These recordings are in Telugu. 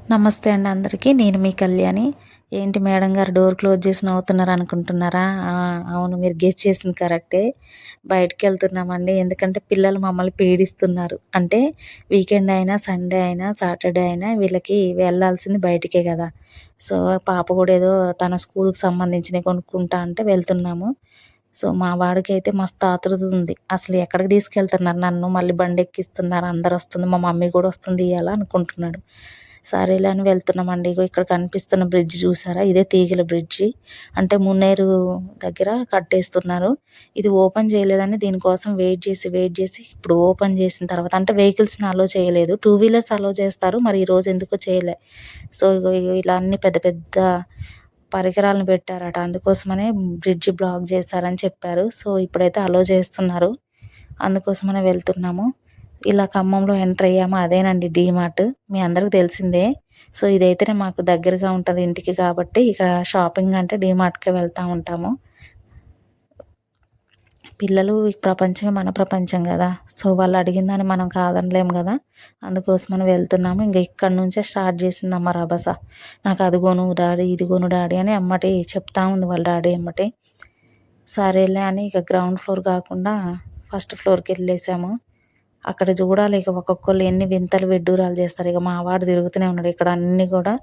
నమస్తే అండి అందరికీ. నేను మీ కళ్యాణి. ఏంటి మేడం గారు డోర్ క్లోజ్ చేసి నవ్వుతున్నారు అనుకుంటున్నారా? అవును, మీరు గెస్ చేసింది కరెక్టే. బయటికెళ్తున్నామండి. ఎందుకంటే పిల్లలు మమ్మల్ని పీడిస్తున్నారు. అంటే వీకెండ్ అయినా, సండే అయినా, సాటర్డే అయినా వీళ్ళకి వెళ్ళాల్సింది బయటికే గదా! సో, పాప గూడా ఏదో తన స్కూలుకి సంబంధించినయి కొనుక్కుంటా అంటే వెళ్తున్నాము. సో, మా వాడికైతే మస్తు ఆతృత ఉంది. అసలు ఎక్కడికి తీసుకెళ్తున్నారు నన్ను? మళ్ళీ బండెక్కిస్తున్నారు, అందరొస్తుంది, మా మమ్మీ గూడా వస్తుంది ఇయ్యాల అనుకుంటున్నాడు. సరేలే అని వెళ్తున్నామండి. ఇగో ఇక్కడ కనిపిస్తున్న బ్రిడ్జ్ చూసారా? ఇదే తీగల బ్రిడ్జి. అంటే మున్నేరు దగ్గర కట్టేస్తున్నారు. ఇది ఓపెన్ చేయలేదని దీనికోసం వెయిట్ చేసి ఇప్పుడు ఓపెన్ చేసిన తర్వాత అంటే వెహికల్స్‌ని అలో చేయలేదు. టూ వీలర్స్ అలో చేస్తారు. మరి ఈరోజు ఎందుకో చేయలే. సో, ఇగో ఇలా అన్ని పెద్ద పెద్ద పరికరాలను పెట్టారట. అందుకోసమనే బ్రిడ్జ్ బ్లాక్ చేశారని చెప్పారు. సో, ఇప్పుడైతే అలో చేస్తున్నారు. అందుకోసమనే వెళ్తున్నాము. ఇలా ఖమ్మంలో ఎంటర్ అయ్యాము. అదేనండి డీమార్ట్. మీ అందరికి తెలిసిందే. సో, ఇదైతేనే మాకు దగ్గరగా ఉంటది ఇంటికి కాబట్టి ఇక షాపింగ్ అంటే డీమార్ట్‌కే వెళ్తా ఉంటాము. పిల్లలు ఈ ప్రపంచమే మన ప్రపంచం గదా! సో, వాళ్ళు అడిగిందాన్ని మనం కాదనలేం గదా! అందుకోసమని వెళ్తున్నాము. ఇంక ఇక్కడి నుంచే స్టార్ట్ చేసిందమ్మ రభస. నాకు అది కొను డాడీ, ఇది కొను డాడీ అని ఎమ్మటే చెప్తా ఉంది వాళ్ళ డాడీ ఎమ్మటే. సరేలే అని ఇక గ్రౌండ్ ఫ్లోర్ కాకుండా ఫస్ట్ ఫ్లోర్‌కెళ్ళేసాము. అక్కడ చూడాలి ఇక ఒక్కొక్కళ్ళు ఎన్ని వింతలు విడ్డూరాలు చేస్తారు. ఇక మా వాడు తిరుగుతూనే ఉన్నాడు. ఇక్కడ అన్నీ కూడా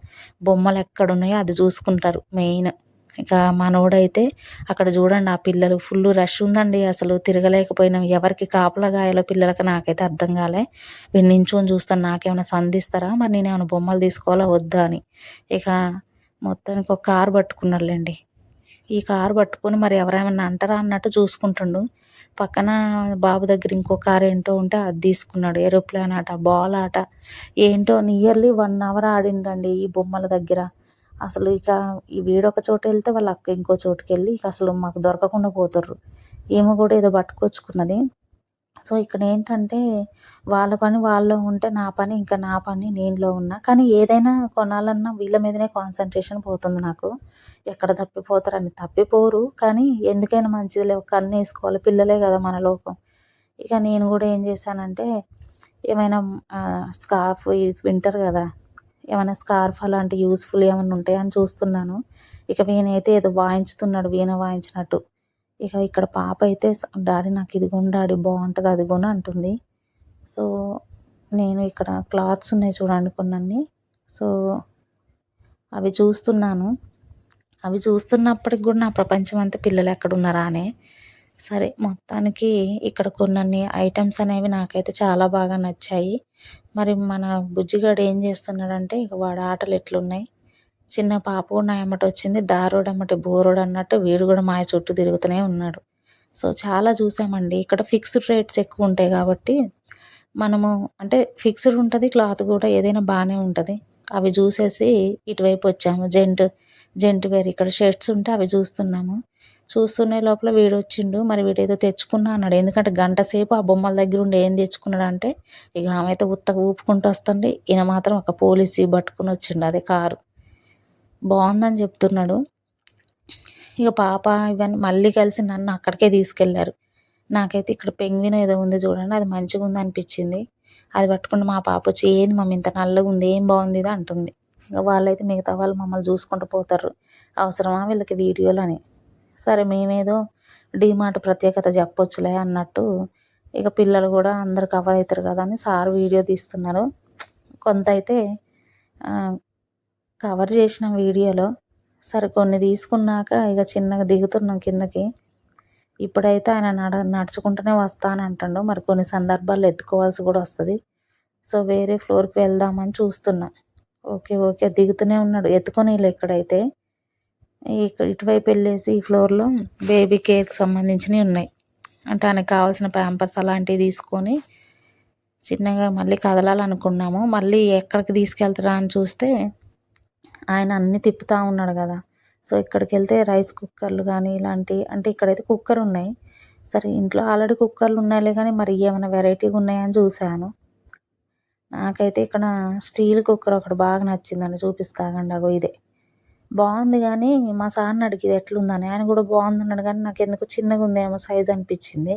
బొమ్మలు ఎక్కడున్నాయో అది చూసుకుంటారు మెయిన్. ఇక మనోడైతే అక్కడ చూడండి ఆ పిల్లలు ఫుల్ రష్ ఉందండి. అసలు తిరగలేకపోయినాం. ఎవరికి కాపలా కాయాలో పిల్లలకి నాకైతే అర్థం కాలే. వీడు నించొని చూస్తాను నాకేమైనా సంధిస్తారా? మరి నేనేమైనా బొమ్మలు తీసుకోవాలా వద్దా అని. ఇక మొత్తానికి ఒక కారు పట్టుకున్నాడులెండి. ఈ కారు పట్టుకొని మరి ఎవరేమన్నా అంటారా అన్నట్టు చూసుకుంటుండు. పక్కన బాబు దగ్గర ఇంకో కారు ఏంటో ఉంటే అది తీసుకున్నాడు. ఏరోప్లేన్ ఆట, బాల్ ఆట ఏంటో నియర్లీ 1 అవర్ ఆడిండండి ఈ బొమ్మల దగ్గర. అసలు ఇక ఈ వీడొక చోటెళ్తే వాళ్ళ అక్క ఇంకో చోటుకెళ్ళి ఇక అసలు మాకు దొరకకుండా పోతుర్రు. ఈమె కూడా ఏదో పట్టుకొచ్చుకున్నది. సో, ఇక్కడేంటంటే వాళ్ళ పని వాళ్ళలో ఉంటే నా పని నేనులో ఉన్నా. కానీ ఏదైనా కొనాలన్నా వీళ్ళ మీదనే కాన్సంట్రేషన్ పోతుంది నాకు. ఎక్కడ తప్పిపోతారని. తప్పిపోరు కానీ ఎందుకైనా మంచిదిలే ఒక కన్నేసుకోవాలి. పిల్లలే గదా మన లోకం. ఇక నేను గూడా ఏం చేశానంటే ఏమైనా స్కార్ఫ్ వింటర్ గదా! ఏమైనా స్కార్ఫ్ అలాంటి యూజ్‌ఫుల్ ఏమన్నా ఉంటాయా అని చూస్తున్నాను. ఇక వీనైతే ఏదో వాయించుతున్నాడు వీణ వాయించినట్టు. ఇక ఇక్కడ పాప అయితే డాడీ నాకు ఇది కొను డాడీ బావుంటది అది కొను అంటుంది. సో, నేను ఇక్కడ క్లాత్స్ ఉన్నాయి చూడండి కొన్నన్ని. సో, అవి చూస్తున్నాను. అవి చూస్తున్నప్పటికి గూడా నా ప్రపంచం అంతా పిల్లలెక్కడున్నారా అనే. సరే మొత్తానికి ఇక్కడ కొన్నన్ని ఐటెమ్స్ అనేవి నాకైతే చాలా బాగా నచ్చాయి. మరి మన బుజ్జిగాడు ఏం చేస్తున్నాడంటే ఇక వాడి ఆటలు ఎట్లున్నాయి. చిన్న పాప కూడా నా ఎమ్మటొచ్చింది. దారోడెమ్మట బోరోడన్నట్టు వీడు గూడా మా చుట్టూ తిరుగుతూనే ఉన్నాడు. సో, చాలా చూసామండి. ఇక్కడ ఫిక్స్డ్ రేట్స్ ఎక్కువుంటాయి గాబట్టి, మనము అంటే ఫిక్స్డ్ ఉంటది. క్లాత్ గూడా ఏదైనా బానే ఉంటది. అవి జూసేసి ఇటువైపొచ్చాము. జెంట్ వేర్ ఇక్కడ షర్ట్స్ ఉంటే అవి జూస్తున్నాము. చూస్తునే లోపల వీడొచ్చిండు. మరి వీడేదో తెచ్చుకున్నా అన్నాడు. ఎందుకంటే గంట సేపు ఆ బొమ్మల దగ్గరుండి ఏం తెచ్చుకున్నాడంటే, ఇగ ఆమె అయితే ఉత్తగా ఊపుకుంటూ వస్తుంది. ఈయన మాత్రం ఒక పోలీస్ జీప్ పట్టుకొనొచ్చిండు. అదే కారు. బావుందని జెప్తున్నాడు. ఇక పాప ఇవన్నీ మళ్ళీ కలిసి నన్ను అక్కడికే తీసుకెళ్లారు. నాకైతే ఇక్కడ పెంగ్విన్ ఏదో ఉంది చూడండి. అది మంచిగుందనిపిచ్చింది. అది పట్టుకుంటే మా పాపొచ్చి "ఏంది మమ్మీ ఇంత నల్లగుంది ఏం బావుంది ఇది" అంటుంది. ఇగ వాళ్ళైతే మిగతా వాళ్ళు మమ్మల్ని చూసుకుంటూ పోతార్రు. అవసరమా వీళ్ళకి వీడియోలని. సరే మేమేదో డీమార్ట్ ప్రత్యేకత చెప్పొచ్చులే అన్నట్టు ఇక పిల్లలు గూడా అందరూ కవర్ అయితారు కదా అని సార్ వీడియో తీస్తున్నారు. కొంతైతే ఆహ్, కవర్ చేసినాం వీడియోలో. సరే కొన్ని తీసుకున్నాక ఇగ చిన్నగా దిగుతున్నాం కిందకి. ఇప్పుడైతే ఆయన నడుచుకుంటూనే వస్తా అని అంటుండు. మరి కొన్ని సందర్భాల్లో ఎత్తుకోవాల్సి గూడా వస్తది. సో, వేరే ఫ్లోర్‌కి వెళ్దామని చూస్తున్నా. ఓకే. ఓకే. దిగుతూనే ఉన్నాడు. ఎత్తుకోనీయలే ఇక్కడైతే. ఇటువైపు ఎళ్ళేసి ఈ ఫ్లోర్‌లో బేబీ కేర్‌కి సంబంధించినయి ఉన్నాయి. అంటే ఆయనకు కావాల్సిన ప్యాంపర్స్ అలాంటివి తీసుకొని చిన్నగా మళ్ళీ కదలాలనుకున్నాము. మళ్ళీ ఎక్కడికి తీసుకెళ్తాడా అని చూస్తే ఆయన అన్నీ తిప్పుతా ఉన్నాడు గదా! సో, ఇక్కడికెళ్తే రైస్ కుక్కర్‌లు గానీ ఇలాంటియి అంటే ఇక్కడైతే కుక్కరున్నాయి. సరే ఇంట్లో ఆల్రెడీ కుక్కర్‌లున్నాయిలే గానీ మరి ఏమైనా వెరైటీగున్నాయా అని చూసాను. నాకైతే ఇక్కడ స్టీల్ కుక్కర్ ఒకటి బాగా నచ్చిందండి. చూపిస్తా ఆగండి. అగో ఇదే. బావుంది గానీ మా సార్‌ని అడిగా ఇది ఎట్లుందని. ఆయన గూడా బావుందన్నాడు గానీ నాకెందుకో చిన్నగుందేమో సైజ్ అనిపిచ్చింది.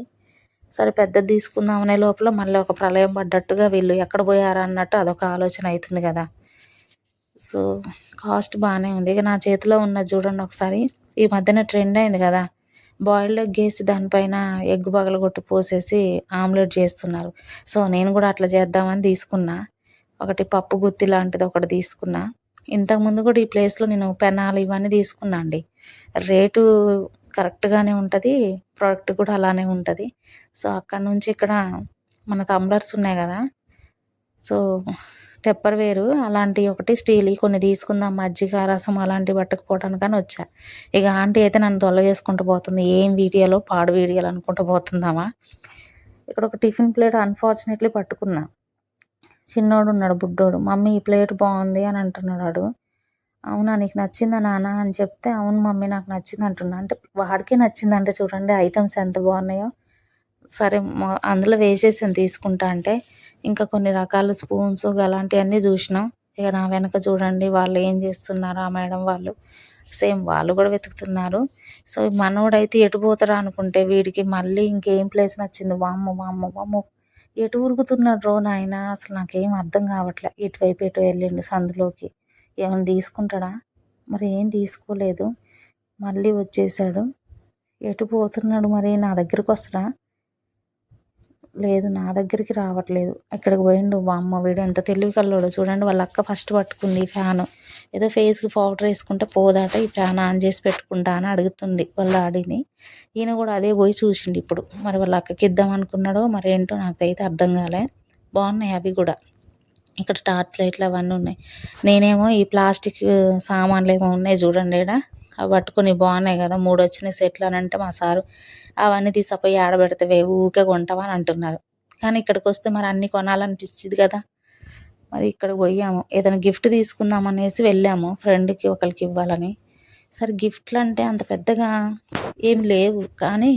సరే పెద్దది తీసుకుందాం అనే లోపల మళ్ళీ ఒక ప్రళయం పడ్డట్టుగా వీళ్ళు ఎక్కడ పోయారా అన్నట్టు అదొక ఆలోచన అయితుంది గదా! సో కాస్ట్ బాగానే ఉంది. ఇక నా చేతిలో ఉన్నది చూడండి ఒకసారి. ఈ మధ్యన ట్రెండ్ అయింది కదా, బాయిల్డ్ ఎగ్ వేసి దానిపైన ఎగ్ పగలగొట్టి పోసేసి ఆమ్లెట్ చేస్తున్నారు. సో నేను కూడా అట్లా చేద్దామని తీసుకున్నా. ఒకటి పప్పు గుత్తి లాంటిది ఒకటి తీసుకున్నా. ఇంతకుముందు కూడా ఈ ప్లేస్లో నేను పెనాలు ఇవన్నీ తీసుకున్నా అండి. రేటు కరెక్ట్గానే ఉంటుంది, ప్రోడక్ట్ కూడా అలానే ఉంటుంది. సో అక్కడ నుంచి ఇక్కడ మన టంబ్లర్స్ ఉన్నాయి కదా, సో టెప్పర్ వేరు అలాంటి ఒకటి స్టీల్ కొన్ని తీసుకుందాం, మజ్జిగ రసం అలాంటివి పట్టుకుపోవడానికని వచ్చా. ఇక ఆంటీ అయితే నన్ను దొల్ల చేసుకుంటూ పోతుంది, ఏం వీడియోలో పాడు వీడియోలు అనుకుంటూ పోతుందామా. ఇక్కడ ఒక టిఫిన్ ప్లేట్ అన్ఫార్చునేట్లీ పట్టుకున్నా. చిన్నోడు ఉన్నాడు బుడ్డోడు, మమ్మీ ఈ ప్లేట్ బాగుంది అని అంటున్నాడు వాడు. అవునా నీకు నచ్చిందా నాన్న అని చెప్తే, అవును మమ్మీ నాకు నచ్చింది అంటున్నా. అంటే వాడికే నచ్చిందంటే చూడండి ఐటమ్స్ ఎంత బాగున్నాయో. సరే అందులో వేసేసాను తీసుకుంటా అంటే. ఇంకా కొన్ని రకాల స్పూన్స్ అలాంటివన్నీ చూసినాం. ఇక నా వెనక చూడండి వాళ్ళు ఏం చేస్తున్నారు, ఆ మేడం వాళ్ళు సేమ్ వాళ్ళు కూడా వెతుకుతున్నారు. సో మనోడైతే ఎటు పోతారా అనుకుంటే వీడికి మళ్ళీ ఇంకేం ప్లేస్ నచ్చింది. వామ్మో వామ్మో వామ్మో, ఎటు ఉరుకుతున్నాడు రో నాయన, అసలు నాకేం అర్థం కావట్లే. ఇటువైపు ఎటు వెళ్ళిండు సందులోకి, ఏమైనా తీసుకుంటాడా మరి, ఏం తీసుకోలేదు. మళ్ళీ వచ్చేసాడు. ఎటు పోతున్నాడు మరి, నా దగ్గరకు వస్తాడా, లేదు నా దగ్గరికి రావట్లేదు. ఇక్కడికి పోయిండు. వామ్మో వీడు ఎంత తెలివి కల్లోడు చూడండి. వాళ్ళ అక్క ఫస్ట్ పట్టుకుంది ఈ ఫ్యాను, ఏదో ఫేస్కి పౌడర్ వేసుకుంటే పోదాట, ఈ ఫ్యాన్ ఆన్ చేసి పెట్టుకుంటా అని అడుగుతుంది వాళ్ళ డాడీని. ఈయన కూడా అదే పోయి చూసిండు ఇప్పుడు. మరి వాళ్ళ అక్కకి ఇద్దాం అనుకున్నాడో మరి ఏంటో నాకైతే అర్థం కాలే. బాగున్నాయి అవి కూడా. ఇక్కడ టార్చ్ లైట్లు అవన్నీ ఉన్నాయి. నేనేమో ఈ ప్లాస్టిక్ సామాన్లు ఏమో ఉన్నాయి చూడండి ఈడ, అవి పట్టుకొని బాగున్నాయి కదా 3 వచ్చినాయి సెట్లు అని అంటే మా సారు అవన్నీ తీసుకుపోయి ఆడబెడతావే ఊకే కొంటావా అని అంటున్నారు. కానీ ఇక్కడికి వస్తే మరి అన్నీ కొనాలనిపిస్తుంది కదా. మరి ఇక్కడికి పోయాము, ఏదైనా గిఫ్ట్ తీసుకుందాం అనేసి వెళ్ళాము, ఫ్రెండ్కి ఒకరికి ఇవ్వాలని. సరే గిఫ్ట్లు అంటే అంత పెద్దగా ఏం లేవు, కానీ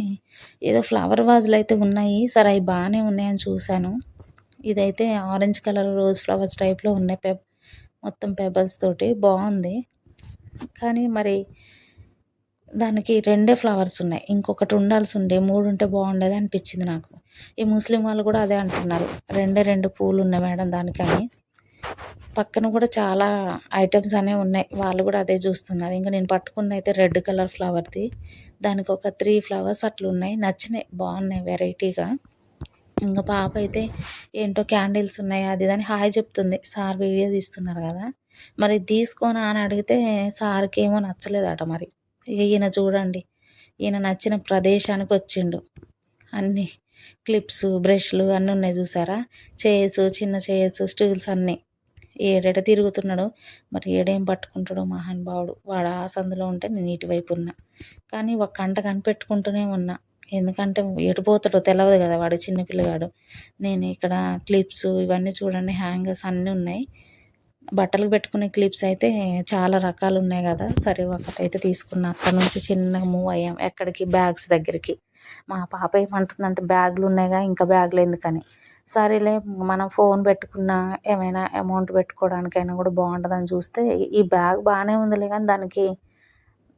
ఏదో ఫ్లవర్ వాజులు అయితే ఉన్నాయి. సరే అవి బాగానే ఉన్నాయని చూశాను. ఇదైతే ఆరెంజ్ కలర్ రోజ్ ఫ్లవర్స్ టైప్లో ఉన్నాయి, మొత్తం పెబల్స్ తోటి బాగుంది. కానీ మరి దానికి 2 ఫ్లవర్స్ ఉన్నాయి, ఇంకొకటి ఉండాల్సి ఉండే 3 ఉంటే బాగుండేది అనిపించింది నాకు. ఈ ముస్లిం వాళ్ళు కూడా అదే అంటున్నారు, 2 పూలు ఉన్నాయి మేడం దానికని. పక్కన కూడా చాలా ఐటమ్స్ అనేవి ఉన్నాయి, వాళ్ళు కూడా అదే చూస్తున్నారు. ఇంకా నేను పట్టుకున్న అయితే రెడ్ కలర్ ఫ్లవర్ది, దానికి ఒక 3 ఫ్లవర్స్ అట్లా ఉన్నాయి, నచ్చినాయి, బాగున్నాయి వెరైటీగా. ఇంకా పాప అయితే ఏంటో క్యాండిల్స్ ఉన్నాయి అది అని హాయ్ చెప్తుంది. సార్ వీడియో తీస్తున్నారు కదా, మరి తీసుకోనా అని అడిగితే సార్కి ఏమో నచ్చలేదట మరి. ఇక ఈయన చూడండి, ఈయన నచ్చిన ప్రదేశానికి వచ్చిండు. అన్నీ క్లిప్స్ బ్రష్లు అన్నీ ఉన్నాయి చూసారా, చైర్స్ చిన్న చైర్స్ స్టూల్స్ అన్నీ. ఏడేట తిరుగుతున్నాడు మరి, ఏడేం పట్టుకుంటాడో మహానుభావుడు. వాడు ఆ సందులో ఉంటే నేను ఇటువైపు ఉన్నా, కానీ ఒక కంట కనిపెట్టుకుంటూనే ఉన్నా. ఎందుకంటే ఎటు పోతాడో తెలియదు కదా, వాడు చిన్నపిల్లగాడు. నేను ఇక్కడ క్లిప్స్ ఇవన్నీ చూడండి, హ్యాంగర్స్ అన్నీ ఉన్నాయి. బట్టలకు పెట్టుకునే క్లిప్స్ అయితే చాలా రకాలు ఉన్నాయి కదా. సరే ఒకటైతే తీసుకున్నా. అక్కడ నుంచి చిన్నగా మూవ్ అయ్యాం ఎక్కడికి, బ్యాగ్స్ దగ్గరికి. మా పాప ఏమంటుందంటే బ్యాగులు ఉన్నాయిగా ఇంకా బ్యాగులు ఎందుకని. సరేలే మనం ఫోన్ పెట్టుకున్నా ఏమైనా అమౌంట్ పెట్టుకోవడానికైనా కూడా బాగుంటుందని చూస్తే ఈ బ్యాగ్ బాగానే ఉందిలే, కానీ దానికి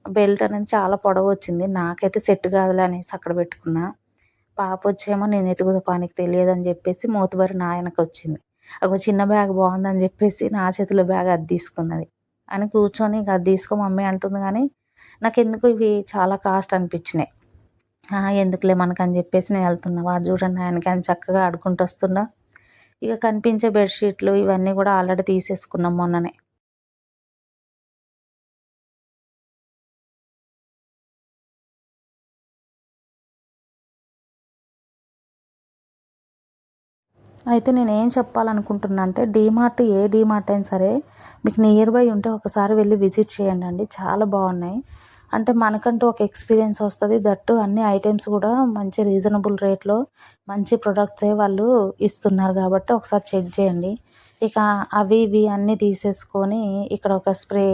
బెల్ట్ అనేది చాలా పొడవు వచ్చింది. నాకైతే సెట్ కాదులే అనేసి అక్కడ పెట్టుకున్నా. పాప వచ్చేమో నేను ఎతుకుతా పనికి తెలియదని చెప్పేసి మోతుబరి నా వెనక వచ్చింది. ఒక చిన్న బ్యాగ్ బాగుందని చెప్పేసి నా చేతిలో బ్యాగ్ అది తీసుకున్నది అని కూర్చొని, ఇక అది తీసుకో మమ్మీ అంటుంది. కానీ నాకు ఎందుకు ఇవి చాలా కాస్ట్ అనిపించినాయి. ఎందుకులే మనకని చెప్పేసి నేను వెళ్తున్నా. వాడు చూడండి ఆయనకి చక్కగా ఆడుకుంటూ వస్తున్నా. ఇక కనిపించే బెడ్షీట్లు ఇవన్నీ కూడా ఆల్రెడీ తీసేసుకున్నాం మొన్ననే. అయితే నేను ఏం చెప్పాలనుకుంటున్నా అంటే, డీమార్ట్ ఏ డీమార్ట్ అయినా సరే మీకు నియర్ బై ఉంటే ఒకసారి వెళ్ళి విజిట్ చేయండి అండి, చాలా బాగున్నాయి. అంటే మనకంటూ ఒక ఎక్స్పీరియన్స్ వస్తుంది. దట్టు అన్ని ఐటమ్స్ కూడా మంచి రీజనబుల్ రేట్లో మంచి ప్రొడక్ట్సే వాళ్ళు ఇస్తున్నారు కాబట్టి ఒకసారి చెక్ చేయండి. ఇక అవి ఇవి అన్నీ తీసేసుకొని ఇక్కడ ఒక స్ప్రే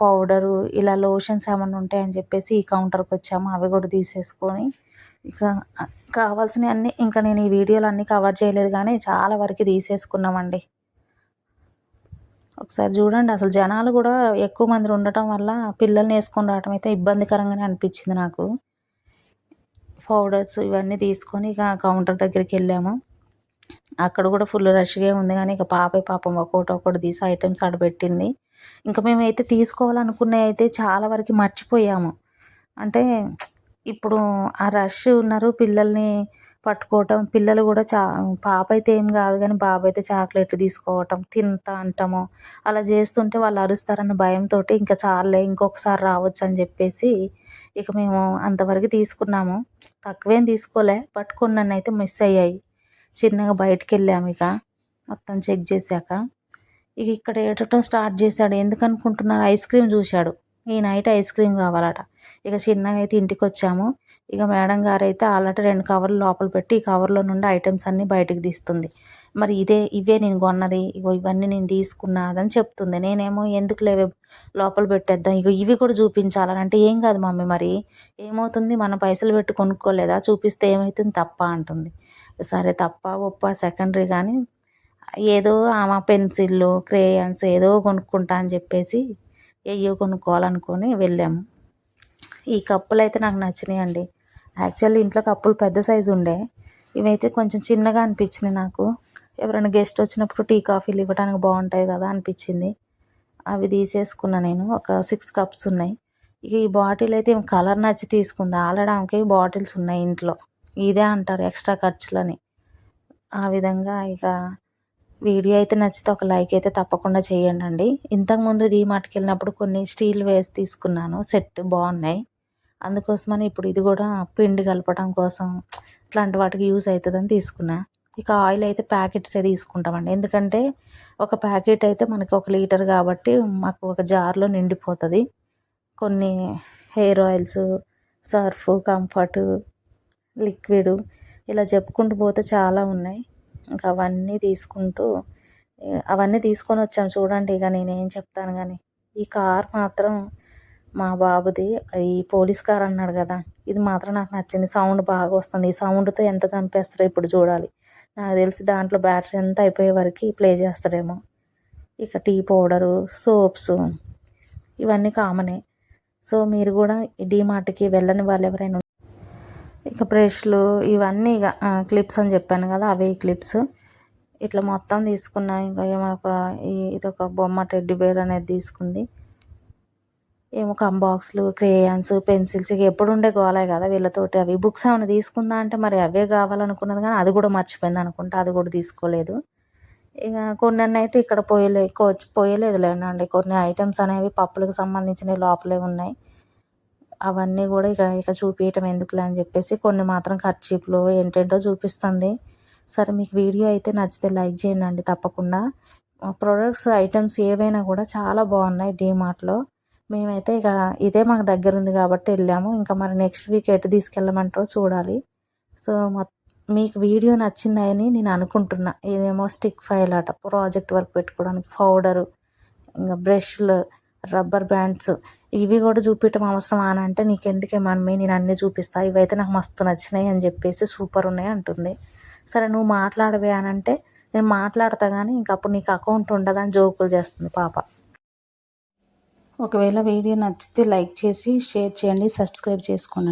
పౌడరు ఇలా లోషన్స్ ఏమన్నా ఉంటాయని చెప్పేసి ఈ కౌంటర్కి వచ్చాము. అవి కూడా తీసేసుకొని ఇక కావాల్సినవి అన్నీ, ఇంకా నేను ఈ వీడియోలో అన్నీ కవర్ చేయలేదు కానీ చాలా వరకు తీసేసుకున్నామండి. ఒకసారి చూడండి, అసలు జనాలు కూడా ఎక్కువ మంది ఉండటం వల్ల పిల్లల్ని వేసుకొని రావటం అయితే ఇబ్బందికరంగానే అనిపించింది నాకు. పౌడర్స్ ఇవన్నీ తీసుకొని ఇక కౌంటర్ దగ్గరికి వెళ్ళాము. అక్కడ కూడా ఫుల్ రష్గా ఉంది, కానీ ఇక పాపం ఒక్కొక్కటి తీసి ఐటమ్స్ ఆడ పెట్టింది. ఇంకా మేమైతే తీసుకోవాలనుకున్నవి అయితే చాలా వరకు మర్చిపోయాము. అంటే ఇప్పుడు ఆ రష్ ఉన్నారు పిల్లల్ని పట్టుకోవటం, పిల్లలు కూడా పాప అయితే ఏం కాదు కానీ బాబు అయితే చాక్లెట్లు తీసుకోవటం, తింటా అంటాము. అలా చేస్తుంటే వాళ్ళు అరుస్తారన్న భయంతో ఇంకా చాలులే ఇంకొకసారి రావచ్చని చెప్పేసి ఇక మేము అంతవరకు తీసుకున్నాము. తక్కువేం తీసుకోలే, బట్ కొన్నన్నయితే మిస్ అయ్యాయి. చిన్నగా బయటికెళ్ళాము ఇక మొత్తం చెక్ చేశాక. ఇక ఇక్కడ ఏడటం స్టార్ట్ చేశాడు. ఎందుకనుకుంటున్నారు, ఐస్ క్రీమ్ చూశాడు. ఈ నైట్ ఐస్ క్రీమ్ కావాలట. ఇక చిన్నగా అయితే ఇంటికి వచ్చాము. ఇక మేడం గారు అయితే ఆల్రెడీ 2 కవర్లు లోపల పెట్టి ఈ కవర్లో నుండి ఐటమ్స్ అన్నీ బయటకు తీస్తుంది. మరి ఇవే నేను కొన్నది, ఇగో ఇవన్నీ నేను తీసుకున్నదని చెప్తుంది. నేనేమో ఎందుకులే లోపల పెట్టేద్దాం, ఇగో ఇవి కూడా చూపించాలని అంటే, ఏం కాదు మమ్మీ, మరి ఏమవుతుంది, మనం పైసలు పెట్టి కొనుక్కోలేదా, చూపిస్తే ఏమవుతుంది, తప్ప అంటుంది. సరే తప్ప ఒప్ప సెకండరీ కానీ ఏదో ఆమె పెన్సిళ్ళు క్రేయాన్స్ ఏదో కొనుక్కుంటా అని చెప్పేసి ఏయో కొనుక్కోవాలనుకొని వెళ్ళాము. ఈ కప్పులు అయితే నాకు నచ్చినాయండి. యాక్చువల్లీ ఇంట్లో కప్పులు పెద్ద సైజు ఉండే, ఇవైతే కొంచెం చిన్నగా అనిపించినాయి నాకు. ఎవరైనా గెస్ట్ వచ్చినప్పుడు టీ కాఫీలు ఇవ్వడానికి బాగుంటాయి కదా అనిపించింది. అవి తీసేసుకున్నా నేను. ఒక 6 కప్స్ ఉన్నాయి. ఇక ఈ బాటిల్ అయితే కలర్ నచ్చి తీసుకుంది. ఆల్రెడీ ఆమెకి బాటిల్స్ ఉన్నాయి ఇంట్లో. ఇదే అంటారు ఎక్స్ట్రా ఖర్చులని. ఆ విధంగా ఇక వీడియో అయితే నచ్చితే ఒక లైక్ అయితే తప్పకుండా చేయండి. ఇంతకుముందు డీమార్ట్కి వెళ్ళినప్పుడు కొన్ని స్టీల్ వేస్ తీసుకున్నాను, సెట్ బాగున్నాయి. అందుకోసమని ఇప్పుడు ఇది కూడా పిండి కలపడం కోసం ఇట్లాంటి వాటికి యూజ్ అవుతుందని తీసుకున్నా. ఇక ఆయిల్ అయితే ప్యాకెట్సే తీసుకుంటామండి. ఎందుకంటే ఒక ప్యాకెట్ అయితే మనకి 1 లీటర్ కాబట్టి మాకు ఒక జార్లో నిండిపోతుంది. కొన్ని hair oils, Surf, comfort, liquid ఇలా చెప్పుకుంటూ పోతే చాలా ఉన్నాయి. ఇంకా అవన్నీ తీసుకొని వచ్చాము చూడండి. ఇక నేనేం చెప్తాను కానీ ఈ కార్ మాత్రం మా బాబుది, ఈ పోలీస్ కార్ అన్నాడు కదా, ఇది మాత్రం నాకు నచ్చింది. సౌండ్ బాగా వస్తుంది. ఈ సౌండ్తో ఎంత చంపేస్తారో ఇప్పుడు చూడాలి. నాకు తెలిసి దాంట్లో బ్యాటరీ అంతా అయిపోయే వరకు ప్లే చేస్తాడేమో. ఇక టీ పౌడరు, సోప్స్ ఇవన్నీ కామనే. సో మీరు కూడా డీమార్ట్కి వెళ్ళని వాళ్ళు ఎవరైనా ఇక బ్రష్లు ఇవన్నీ ఇక క్లిప్స్ అని చెప్పాను కదా, అవే క్లిప్స్ ఇట్లా మొత్తం తీసుకున్నా. ఇంకా ఏమో ఇదొక బొమ్మ టెడ్డీ బేర్ అనేది తీసుకుంది. ఏమో కంబాక్స్లు, క్రేయాన్స్, పెన్సిల్స్ ఇక ఎప్పుడు ఉండే గోలే కదా వీళ్ళతోటి. అవి బుక్స్ ఏమైనా తీసుకుందా అంటే మరి అవే కావాలనుకున్నది కానీ అది కూడా మర్చిపోయింది అనుకుంటా, అది కూడా తీసుకోలేదు. ఇక కొన్ని అయితే ఇక్కడ పోయలేదులేనండి. కొన్ని ఐటమ్స్ అనేవి పప్పులకు సంబంధించినవి లోపలే ఉన్నాయి. అవన్నీ కూడా ఇక చూపించటం ఎందుకులే అని చెప్పేసి కొన్ని మాత్రం కర్చీఫ్లు ఏంటేంటో చూపిస్తుంది. సరే మీకు వీడియో అయితే నచ్చితే లైక్ చేయండి తప్పకుండా. ప్రొడక్ట్స్ ఐటమ్స్ ఏవైనా కూడా చాలా బాగున్నాయి డీమార్ట్లో. మేమైతే ఇక ఇదే మాకు దగ్గర ఉంది కాబట్టి వెళ్ళాము. ఇంకా మరి నెక్స్ట్ వీక్ ఎటు తీసుకెళ్ళమంటారో చూడాలి. సో మీకు వీడియో నచ్చిందని నేను అనుకుంటున్నా. ఇదేమో స్టిక్ ఫైల్ అట, ప్రాజెక్ట్ వర్క్ పెట్టుకోవడానికి పౌడరు, ఇంకా బ్రష్లు, రబ్బర్ బ్యాండ్స్ ఇవి కూడా చూపించడం అవసరమా అని అంటే, నీకెందుకే మమ్మీ, నేను అన్నీ చూపిస్తాను, ఇవైతే నాకు మస్తు నచ్చినాయి అని చెప్పేసి సూపర్ ఉన్నాయి అంటుంది. సరే నువ్వు మాట్లాడవే అని అంటే, నేను మాట్లాడతా కానీ ఇంకప్పుడు నీకు అకౌంట్ ఉండదని జోకులు చేస్తుంది పాప. ఒకవేళ వీడియో నచ్చితే లైక్ చేసి షేర్ చేయండి, సబ్స్క్రైబ్ చేసుకోండి.